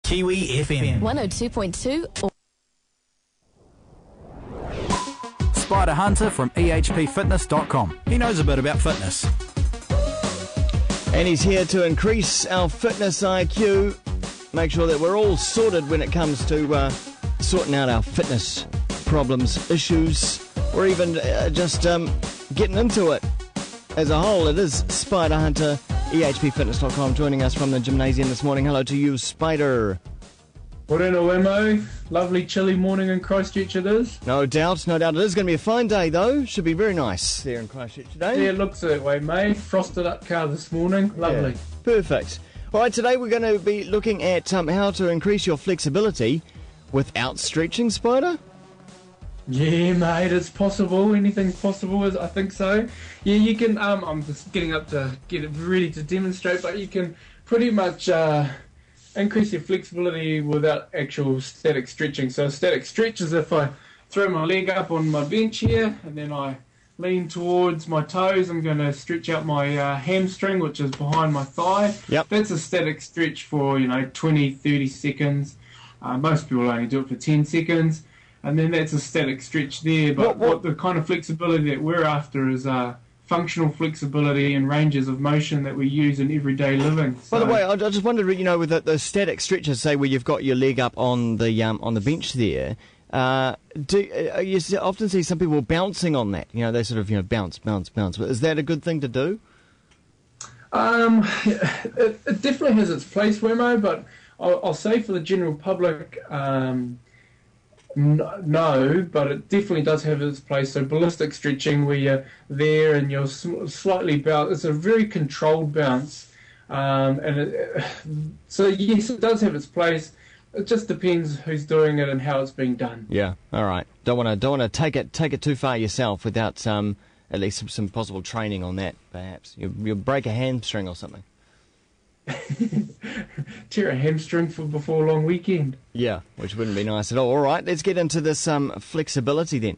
Kiwi FM 102.2. Spida Hunter from ehpfitness.com. He knows a bit about fitness. And he's here to increase our fitness IQ, make sure that we're all sorted when it comes to sorting out our fitness problems, issues, or even just getting into it as a whole. It is Spida Hunter, ehpfitness.com, joining us from the gymnasium this morning. Hello to you, Spider. Morena Wemo. Lovely chilly morning in Christchurch it is. No doubt, no doubt. It is going to be a fine day though. Should be very nice there in Christchurch today. Yeah, it looks that way, mate. Frosted up car this morning. Lovely. Yeah, perfect. All right, today we're going to be looking at how to increase your flexibility without stretching, Spider. Yeah, mate, it's possible. Anything's possible, I think so. Yeah, you can, I'm just getting up to get it ready to demonstrate, but you can pretty much increase your flexibility without actual static stretching. So static stretch is if I throw my leg up on my bench here and then I lean towards my toes. I'm going to stretch out my hamstring, which is behind my thigh. Yep. That's a static stretch for, 20, 30 seconds. Most people only do it for 10 seconds. And then that's a static stretch there. But what the kind of flexibility that we're after is functional flexibility and ranges of motion that we use in everyday living. So, by the way, I just wondered, with the static stretches, say where you've got your leg up on the bench there, you often see some people bouncing on that. They sort of bounce. Is that a good thing to do? It definitely has its place, Wemo, but I'll say for the general public, no, but it definitely does have its place. So ballistic stretching, where you're there and you're slightly bounce, it's a very controlled bounce, so yes, it does have its place. It just depends who's doing it and how it's being done. Yeah, all right. Don't want to take it too far yourself without at least some possible training on that. Perhaps you'll break a hamstring or something. Tear a hamstring before a long weekend. Yeah, which wouldn't be nice at all. All right, let's get into this flexibility then.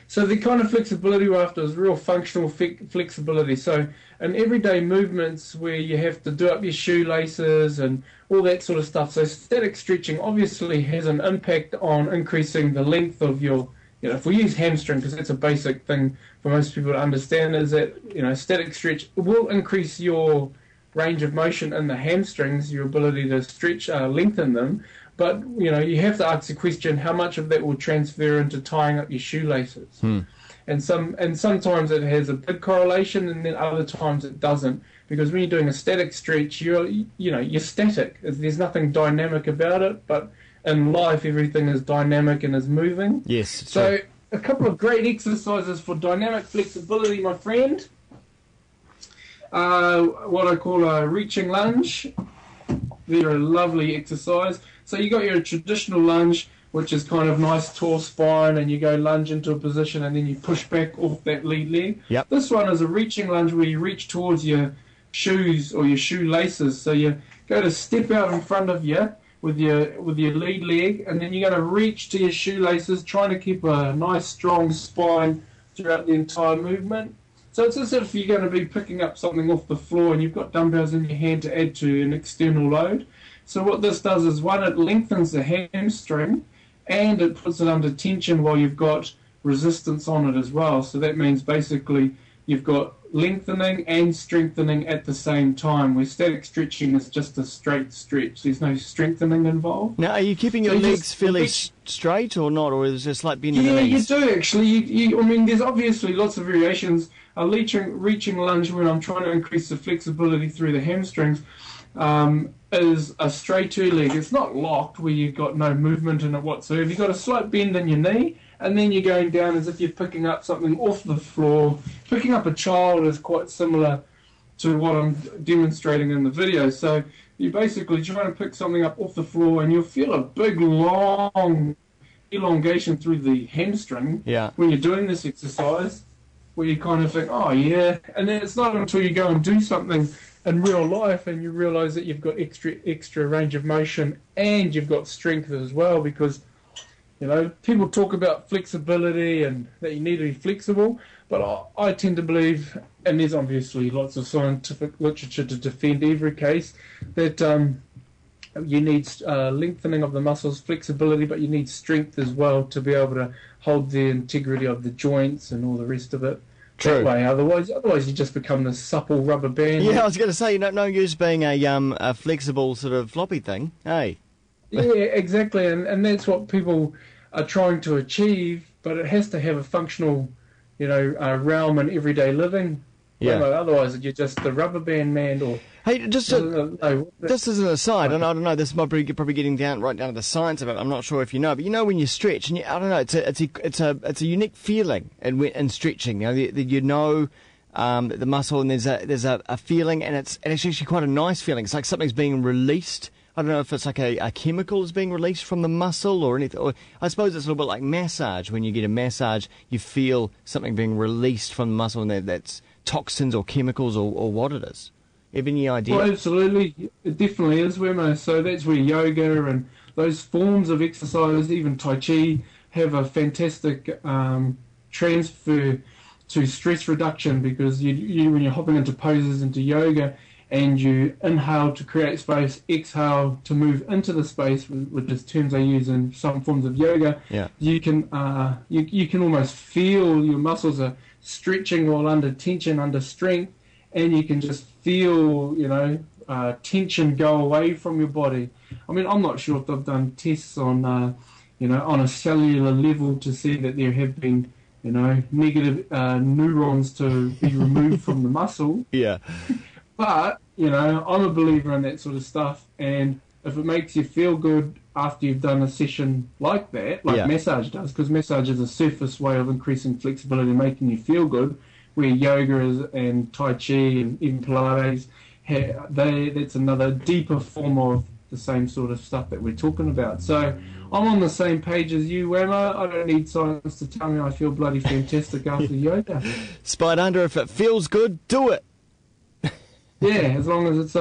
So the kind of flexibility we're after is real functional flexibility. So in everyday movements where you have to do up your shoelaces and all that sort of stuff. So static stretching obviously has an impact on increasing the length of your, if we use hamstring, because that's a basic thing for most people to understand, is that, static stretch will increase your range of motion in the hamstrings, your ability to stretch, lengthen them, but you have to ask the question, how much of that will transfer into tying up your shoelaces? And sometimes it has a big correlation, and then other times it doesn't, because when you're doing a static stretch, you're static. There's nothing dynamic about it, but in life everything is dynamic and is moving. Yes. So a couple of great exercises for dynamic flexibility, my friend. What I call a reaching lunge. They're a lovely exercise. So you got your traditional lunge, which is kind of nice tall spine, and you go lunge into a position and then you push back off that lead leg. Yep. This one is a reaching lunge where you reach towards your shoes or your shoelaces. So you go to step out in front of you with your lead leg, and then you're going to reach to your shoelaces, trying to keep a nice strong spine throughout the entire movement. So it's as if you're going to be picking up something off the floor and you've got dumbbells in your hand to add to an external load. So what this does is, one, it lengthens the hamstring and it puts it under tension while you've got resistance on it as well. So that means basically you've got lengthening and strengthening at the same time, where static stretching is just a straight stretch. There's no strengthening involved. Now, are you keeping your legs fairly straight or not, or is it just like bending the knees? Yeah, you do actually. There's obviously lots of variations. A reaching lunge, when I'm trying to increase the flexibility through the hamstrings, is a straighter leg. It's not locked where you've got no movement in it whatsoever. You've got a slight bend in your knee, and then you're going down as if you're picking up something off the floor. Picking up a child is quite similar to what I'm demonstrating in the video. So you're basically trying to pick something up off the floor, and you'll feel a big, long elongation through the hamstring when you're doing this exercise, where you kind of think, oh yeah, and then it's not until you go and do something in real life and you realise that you've got extra range of motion and you've got strength as well, because people talk about flexibility and that you need to be flexible, but I tend to believe, and there's obviously lots of scientific literature to defend every case, that You need lengthening of the muscles, flexibility, but you need strength as well to be able to hold the integrity of the joints and all the rest of it. True. That way. Otherwise you just become this supple rubber band. Yeah, I was going to say, no use being a flexible sort of floppy thing, hey? Yeah, exactly, and that's what people are trying to achieve, but it has to have a functional, realm in everyday living. Yeah. Otherwise, you're just the rubber band man. Or hey, just as an aside, I don't know. This might be probably getting right down to the science of it. I'm not sure if you know, but when you stretch, and I don't know, it's a unique feeling in stretching. The muscle, and there's a feeling, and it's actually quite a nice feeling. It's like something's being released. I don't know if it's like a chemical is being released from the muscle or anything. Or I suppose it's a little bit like massage. When you get a massage, you feel something being released from the muscle, and that's toxins or chemicals or what it is. Have any idea? Well, absolutely. It definitely is, Wemo. So that's where yoga and those forms of exercise, even Tai Chi, have a fantastic transfer to stress reduction, because you when you're hopping into poses into yoga, and you inhale to create space, exhale to move into the space, which is terms they use in some forms of yoga. Yeah. You can you can almost feel your muscles are stretching while under tension, under strength, and you can just feel tension go away from your body. I mean, I'm not sure if they've done tests on on a cellular level to see that there have been negative neurons to be removed from the muscle. Yeah. But, I'm a believer in that sort of stuff, and if it makes you feel good after you've done a session like that, like massage does, because massage is a surface way of increasing flexibility and making you feel good, where yoga is, and Tai Chi and even Pilates, that's another deeper form of the same sort of stuff that we're talking about. So I'm on the same page as you, Wemo. I don't need science to tell me I feel bloody fantastic after yoga. Spida Hunter, if it feels good, do it. Yeah, as long as it's,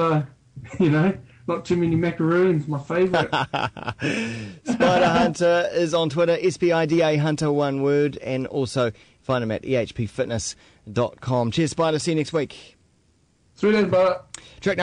not too many macaroons, my favourite. Spida Hunter is on Twitter, SPIDA Hunter, one word, and also find him at ehpfitness.com. Cheers, Spida. See you next week. Sweet as butter. Track now.